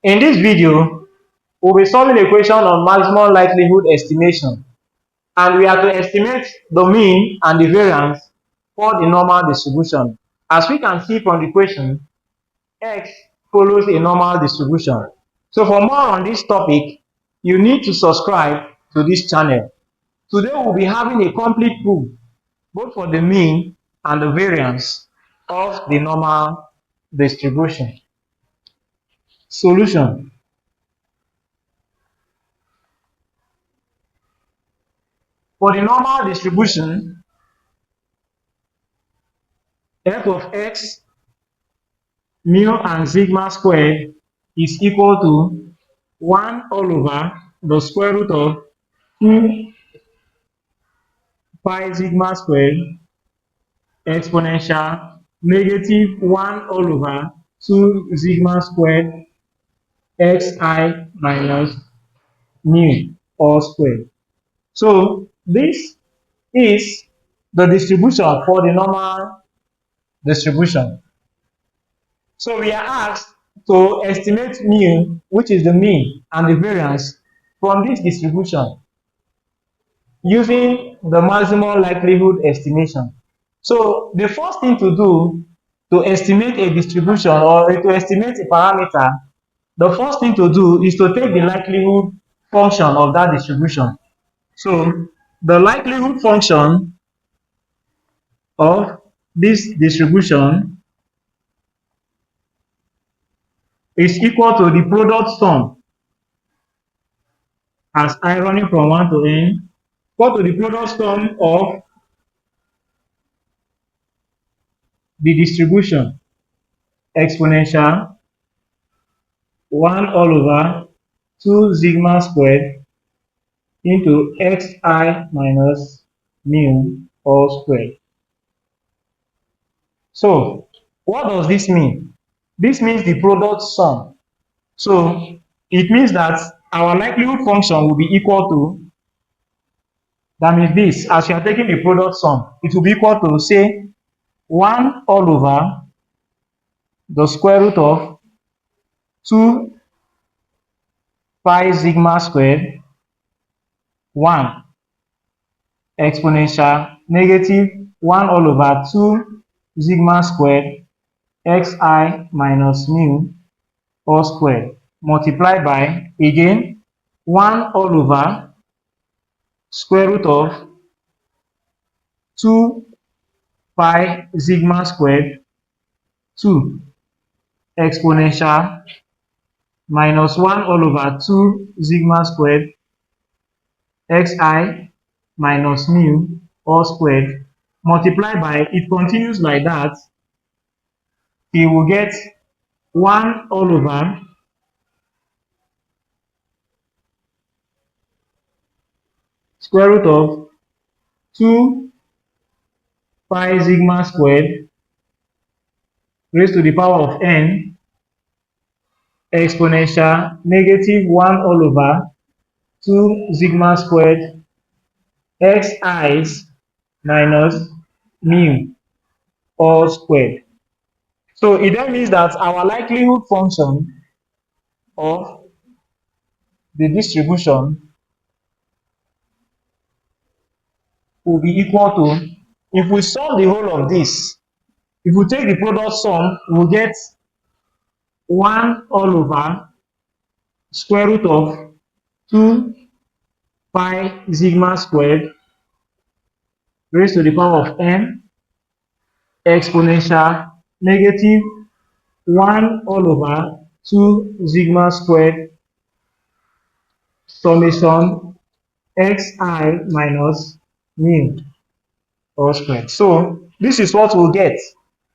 In this video, we'll be solving a question on maximum likelihood estimation, and we are to estimate the mean and the variance for the normal distribution. As we can see from the question, X follows a normal distribution. So for more on this topic, you need to subscribe to this channel. Today we'll be having a complete proof both for the mean and the variance of the normal distribution. Solution. For the normal distribution, f of x mu and sigma squared is equal to 1 all over the square root of 2 pi sigma squared exponential negative 1 all over 2 sigma squared xi minus mu all squared. So this is the distribution for the normal distribution. So we are asked to estimate mu, which is the mean, and the variance from this distribution using the maximum likelihood estimation. So the first thing to do to estimate a distribution or to estimate a parameter, the first thing to do is to take the likelihood function of that distribution. So the likelihood function of this distribution is equal to the product sum as I running from 1 to n, equal to the product sum of the distribution exponential 1 all over 2 sigma squared into xi minus mu all squared. So what does this mean? This means the product sum. So it means that our likelihood function will be equal to, that means this, as you are taking the product sum, it will be equal to, say, 1 all over the square root of 2 pi sigma squared 1 exponential negative 1 all over 2 sigma squared xi minus mu all squared multiplied by, again, 1 all over square root of 2 pi sigma squared 2 exponential minus 1 all over 2 sigma squared xi minus mu all squared multiplied by, it continues like that till we get 1 all over square root of 2 pi sigma squared raised to the power of n exponential negative 1 all over 2 sigma squared xi minus mu all squared. So it then means that our likelihood function of the distribution will be equal to, if we sum the whole of this, if we take the product sum, we'll get 1 all over square root of 2 pi sigma squared raised to the power of n exponential negative 1 all over 2 sigma squared summation xi minus mu all squared. So this is what we'll get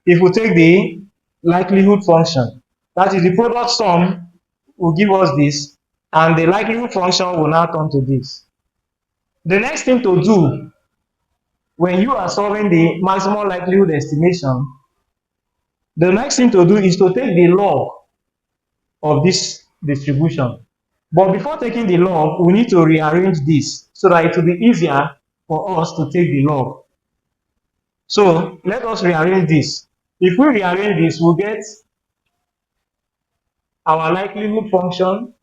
if we take the likelihood function. That is, the product sum will give us this, and the likelihood function will now turn to this. The next thing to do when you are solving the maximum likelihood estimation, the next thing to do is to take the log of this distribution. But before taking the log, we need to rearrange this so that it will be easier for us to take the log. So let us rearrange this. If we rearrange this, we'll get our likelihood function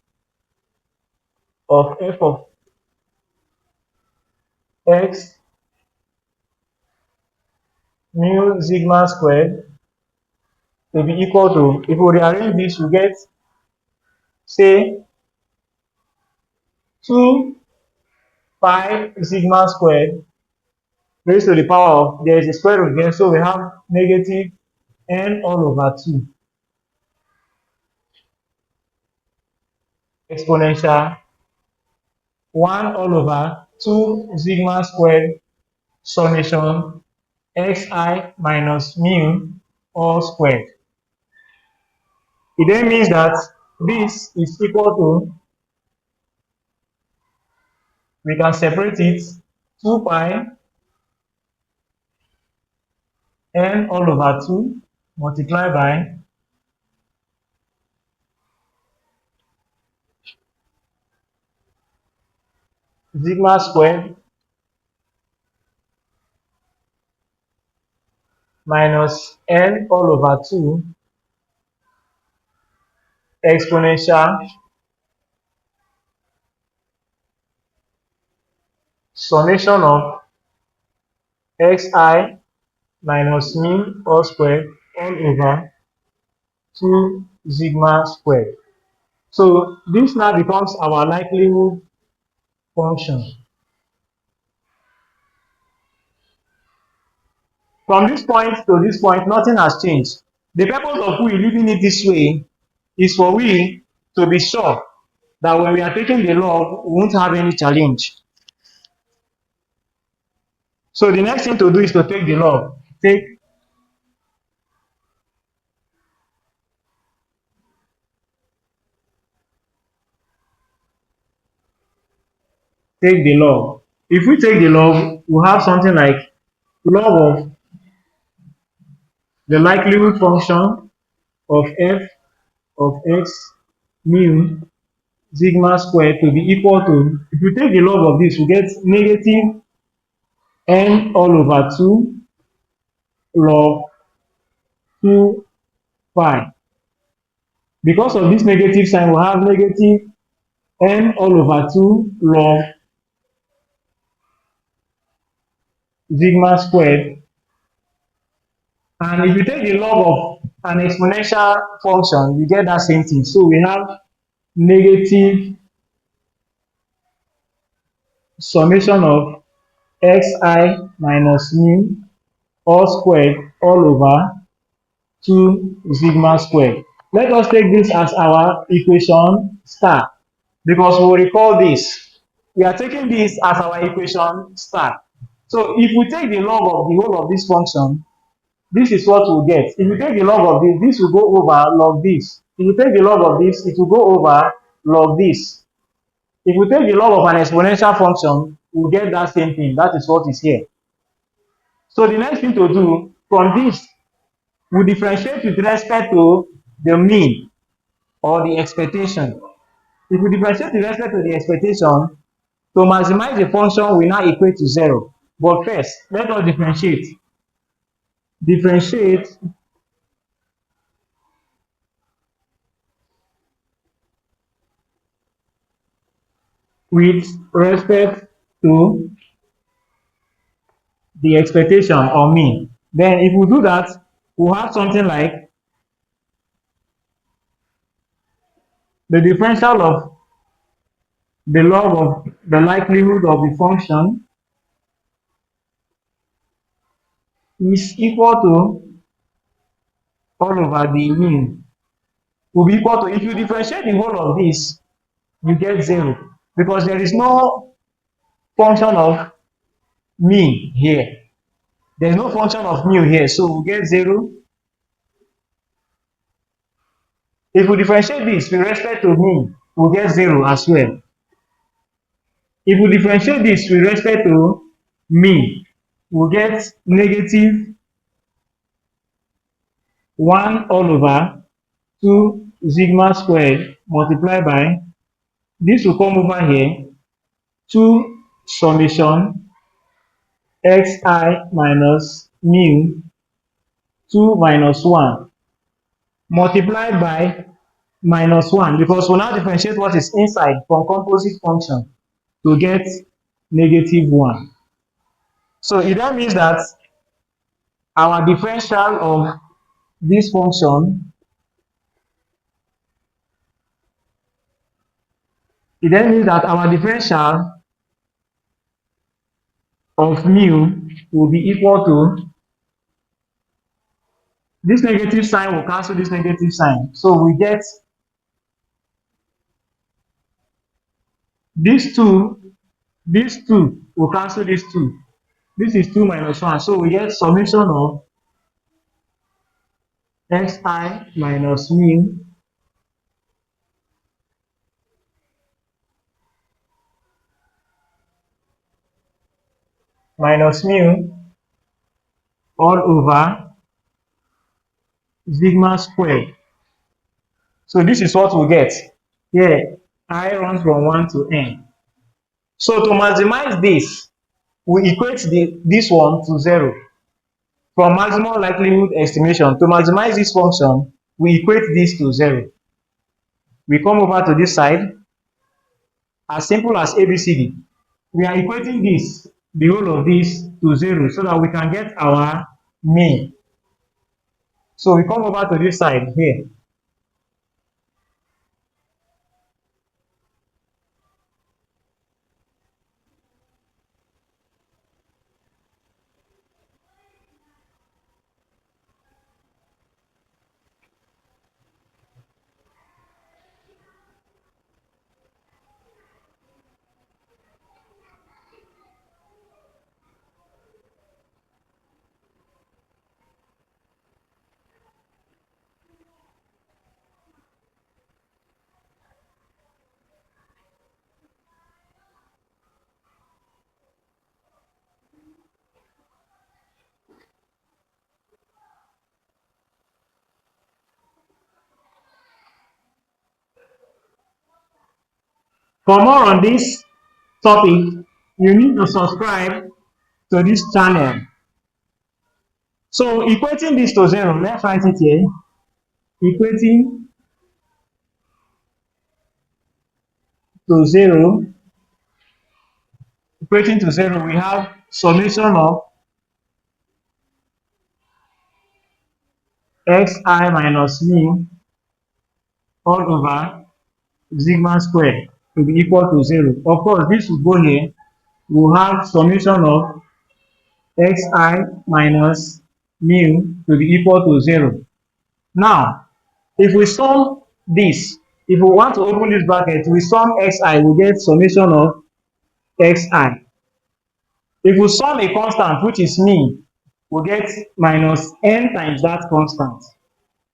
of f of x mu sigma squared to be equal to, if we rearrange this, we get, say, 2 pi sigma squared raised to the power of, there is a square root there, so we have negative n all over 2 exponential 1 all over 2 sigma squared summation xi minus mu all squared. It then means that this is equal to, we can separate it, 2 pi n all over 2 multiplied by sigma squared minus n all over 2 exponential summation of xi minus mu all squared all over 2 sigma squared. So this now becomes our likelihood function. From this point to this point, nothing has changed. The purpose of we leaving it this way is for we to be sure that when we are taking the log, we won't have any challenge. So the next thing to do is to take the log. Take the log. If we take the log, we'll have something like log of the likelihood function of f of x mu sigma squared to be equal to, if you take the log of this, we get negative n all over 2 log 2 pi. Because of this negative sign, we'll have negative n all over 2 log sigma squared. And if you take the log of an exponential function, you get that same thing. So we have negative summation of xi minus mu all squared all over 2 sigma squared. Let us take this as our equation star, because we'll recall this. We are taking this as our equation star. So if we take the log of the whole of this function, this is what we'll get. If you take the log of this, this will go over log this. If you take the log of this, it will go over log this. If we take the log of an exponential function, we'll get that same thing. That is what is here. So the next thing to do from this, we differentiate with respect to the mean or the expectation. If we differentiate with respect to the expectation, to maximize the function, we now equate to 0. But first, let us differentiate. Differentiate with respect to the expectation or mean. Then if we do that, we'll have something like the differential of the log of the likelihood of the function is equal to all over the mean. Will be equal to, if you differentiate the whole of this, you get 0, because there is no function of mean here. There is no function of mu here, so we get 0. If we differentiate this with respect to mean, we'll get 0 as well. If we differentiate this with respect to mean, we'll get negative 1 all over 2 sigma squared multiplied by, this will come over here, 2 summation xi minus mu 2 minus 1 multiplied by minus 1 because we now differentiate what is inside from composite function to get negative 1. So it then means that our differential of this function, it then means that our differential of mu will be equal to this negative sign will cancel this negative sign. So we get these two will cancel these two. This is 2 minus 1. So we get summation of xi minus mu minus mu all over sigma squared. So this is what we get. Here, I runs from 1 to n. So to maximize this, we equate this one to 0. From maximum likelihood estimation, to maximize this function, we equate this to 0. We come over to this side, as simple as ABCD. We are equating this, the whole of this, to 0 so that we can get our mean. So we come over to this side here. For more on this topic, you need to subscribe to this channel. So equating this to 0, let's write it here. Equating to 0, we have summation of xi minus mu all over sigma squared to be equal to 0. Of course, this will go here. We'll have summation of xi minus mu to be equal to 0. Now, if we sum this, if we want to open this bracket, we sum xi, we get summation of xi. If we sum a constant, which is mean, we get minus n times that constant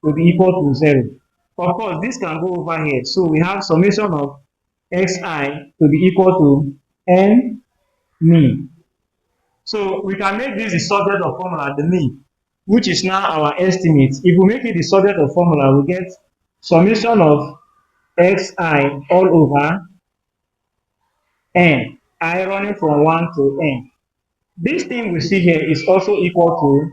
to be equal to 0. Of course, this can go over here. So we have summation of xi to be equal to n mean. So we can make this the subject of formula, the mean, which is now our estimate. If we make it the subject of formula, we get summation of xi all over n, I running from 1 to n. This thing we see here is also equal to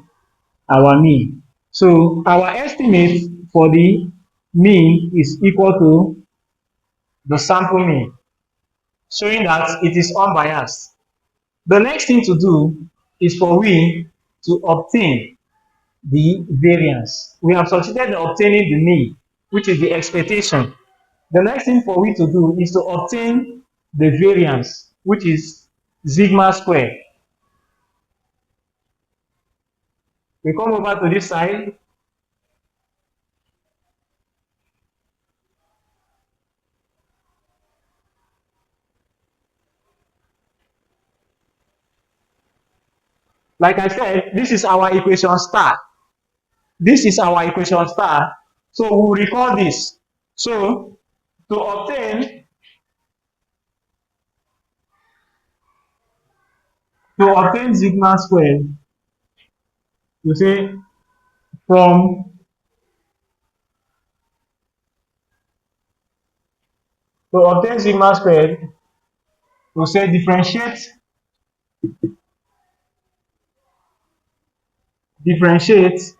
our mean. So our estimate for the mean is equal to the sample mean, showing that it is unbiased. The next thing to do is for we to obtain the variance. We have succeeded in obtaining the mean, which is the expectation. The next thing for we to do is to obtain the variance, which is sigma squared. We come over to this side. Like I said, this is our equation star. This is our equation star. So we'll recall this. So to obtain sigma squared, you say from to obtain sigma squared, we say differentiate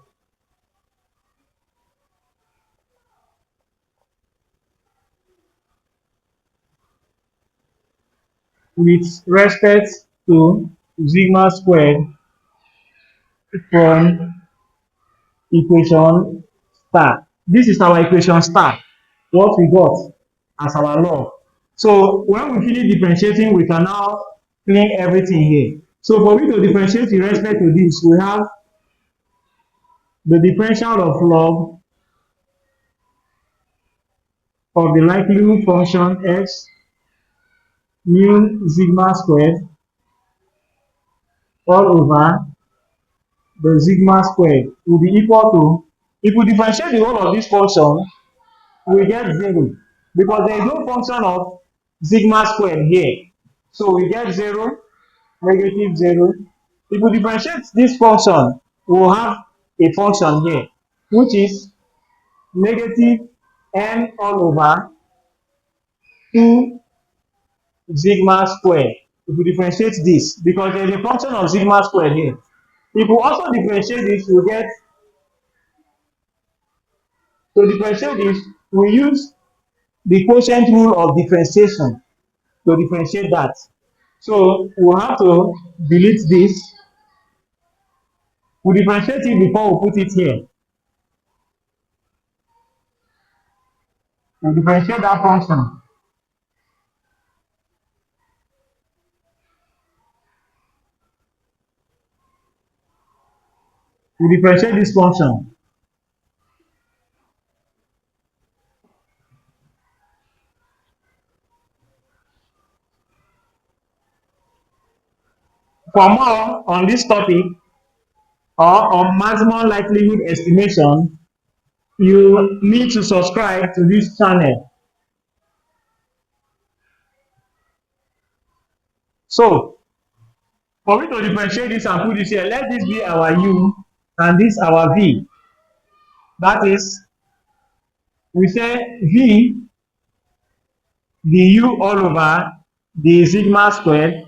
with respect to sigma squared from equation star. This is our equation star, what we got as our log. So when we finish differentiating, we can now clean everything here. So for me to differentiate with respect to this, we have the differential of log of the likelihood function x mu sigma squared all over the sigma squared will be equal to, if we differentiate the whole of this function, we get 0 because there is no function of sigma squared here. So we get 0, negative 0. If we differentiate this function, we will have a function here, which is negative n all over 2 sigma squared. If we differentiate this, because there is a function of sigma squared here. If we also differentiate this, we get, to differentiate this, we use the quotient rule of differentiation to differentiate that. So we have to delete this. We differentiate it before we put it here. We differentiate that function. We differentiate this function. For more on this topic or on maximum likelihood estimation, you need to subscribe to this channel. So for me to differentiate this and put this here, let this be our u and this our v. That is, we say v du all over the sigma squared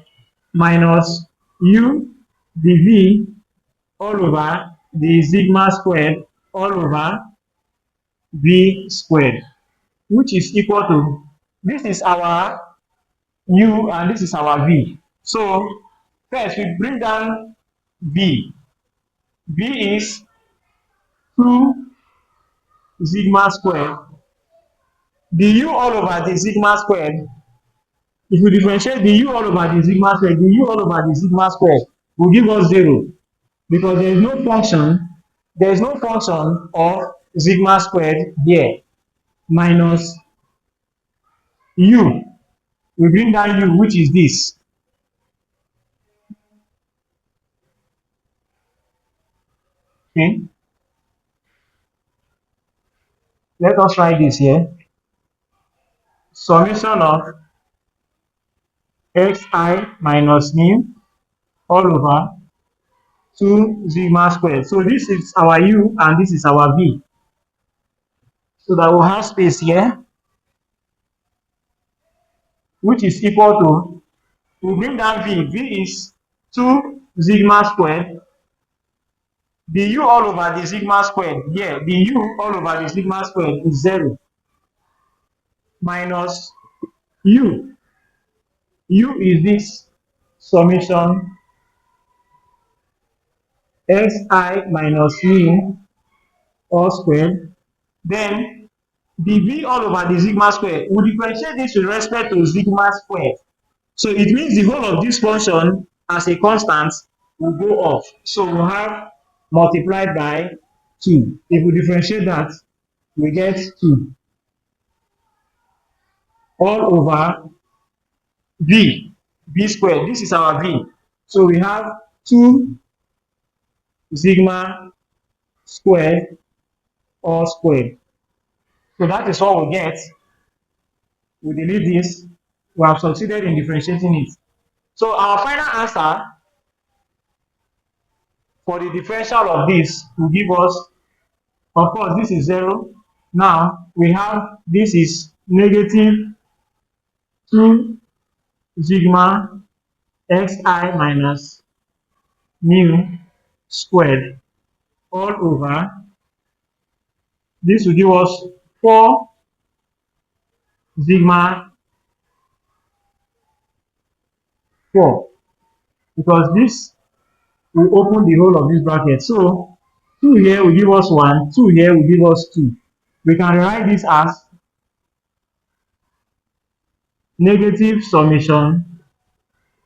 minus u dv all over the sigma squared all over v squared, which is equal to, this is our u and this is our v. So first we bring down v. V is 2 sigma squared. The u all over the sigma squared, if we differentiate the u all over the sigma squared, the u all over the sigma squared will give us 0 because there is no function of sigma squared here, minus u. We bring down u, which is this. Okay, let us write this here. Summation of xi minus mu all over 2 sigma squared. So this is our u and this is our v. So that we'll have space here, which is equal to, we bring down v. V is 2 sigma squared. The u all over the sigma squared here, the u all over the sigma squared is 0 minus u. U is this summation xi minus mu all squared. Then the v all over the sigma squared, we differentiate this with respect to sigma squared. So it means the whole of this function as a constant will go off. So we'll have multiplied by 2. If we differentiate that, we get 2 all over v squared. This is our v. So we have 2 sigma squared all squared. So that is what we get. We delete this. We have succeeded in differentiating it. So our final answer for the differential of this will give us, of course, this is 0. Now we have, this is negative 2 sigma xi minus mu squared all over, this will give us 4 sigma 4, because this will open the whole of this bracket. So 2 here will give us 1, 2 here will give us 2. We can rewrite this as negative summation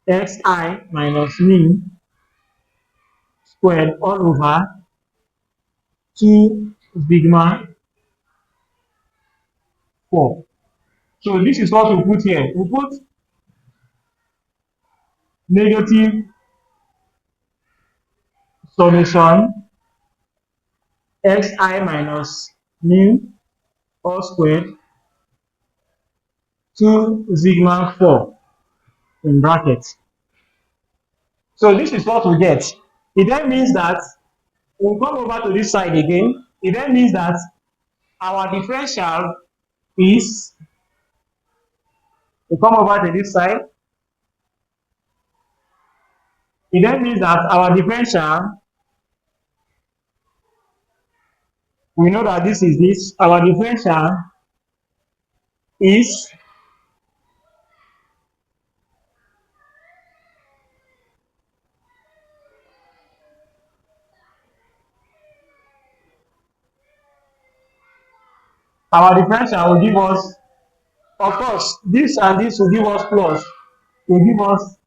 xi minus mean squared all over 2 sigma 4. So this is what we put here. We put negative summation xi minus mean all squared 2 sigma 4 in brackets. So this is what we get. It then means that we'll come over to this side again. It then means that our differential is, we come over to this side. It then means that our differential, we know that this is this. Our differential is our differential will give us, of course, this and this will give us plus, will give us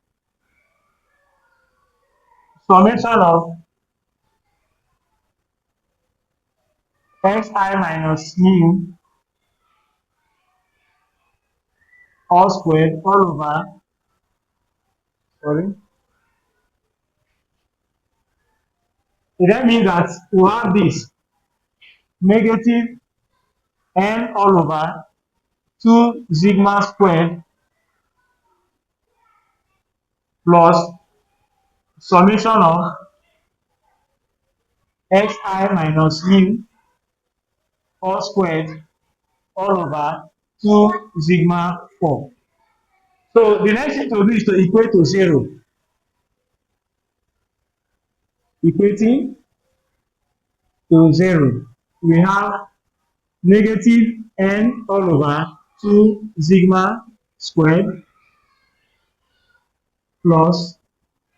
summation of xi minus mu all squared all over, sorry. It then means that we have this negative n all over 2 sigma squared plus summation of xi minus mu all squared all over 2 sigma 4. So the next thing to do is to equate to 0. Equating to 0. We have negative n all over 2 sigma squared plus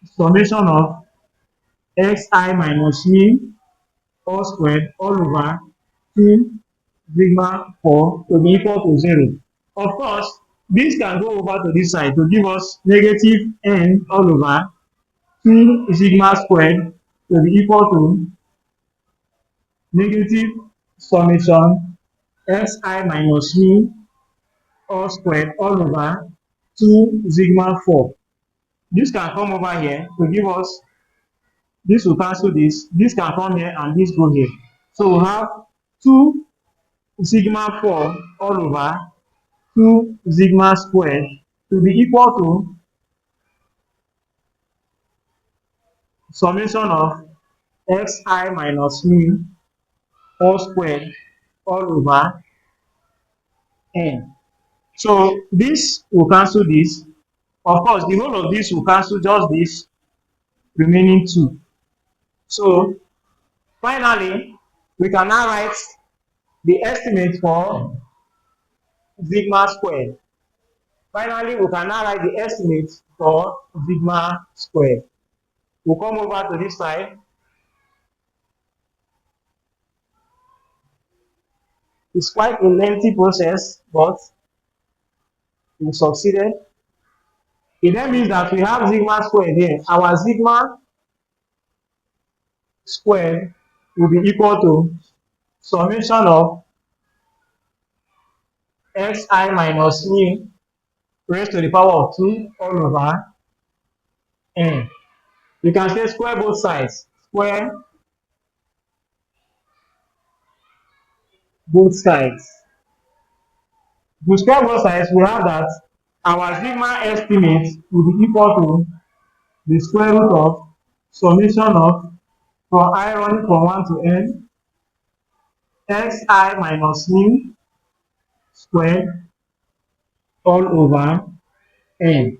summation of xi minus mu all squared all over 2 sigma 4 to be equal to 0. Of course, this can go over to this side to give us negative n all over 2 sigma squared to be equal to negative summation xi minus mu all squared all over 2 sigma 4. This can come over here to give us, this will cancel this can come here and this go here. So we have 2 sigma 4 all over 2 sigma squared to be equal to summation of xi minus mu all squared all over n. So this will cancel this. Of course, the whole of this will cancel just this remaining 2. So finally, we can now write the estimate for sigma squared. Finally, we can now write the estimate for sigma squared. We'll come over to this side. It's quite a lengthy process, but we succeeded. It then means that we have sigma squared here. Our sigma squared will be equal to summation of xi minus mu raised to the power of 2 all over n. You can say square both sides. Square both sides. If we square both sides, we have that our sigma estimate will be equal to the square root of summation of, for I running from 1 to n, xi minus mu squared all over n.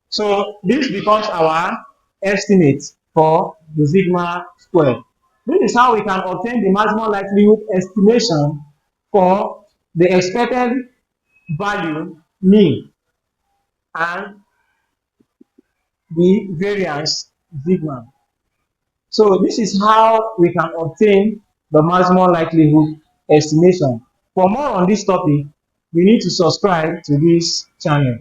So this becomes our estimate for the sigma squared. This is how we can obtain the maximum likelihood estimation for the expected value mean and the variance sigma. So this is how we can obtain the maximum likelihood estimation. For more on this topic, you need to subscribe to this channel.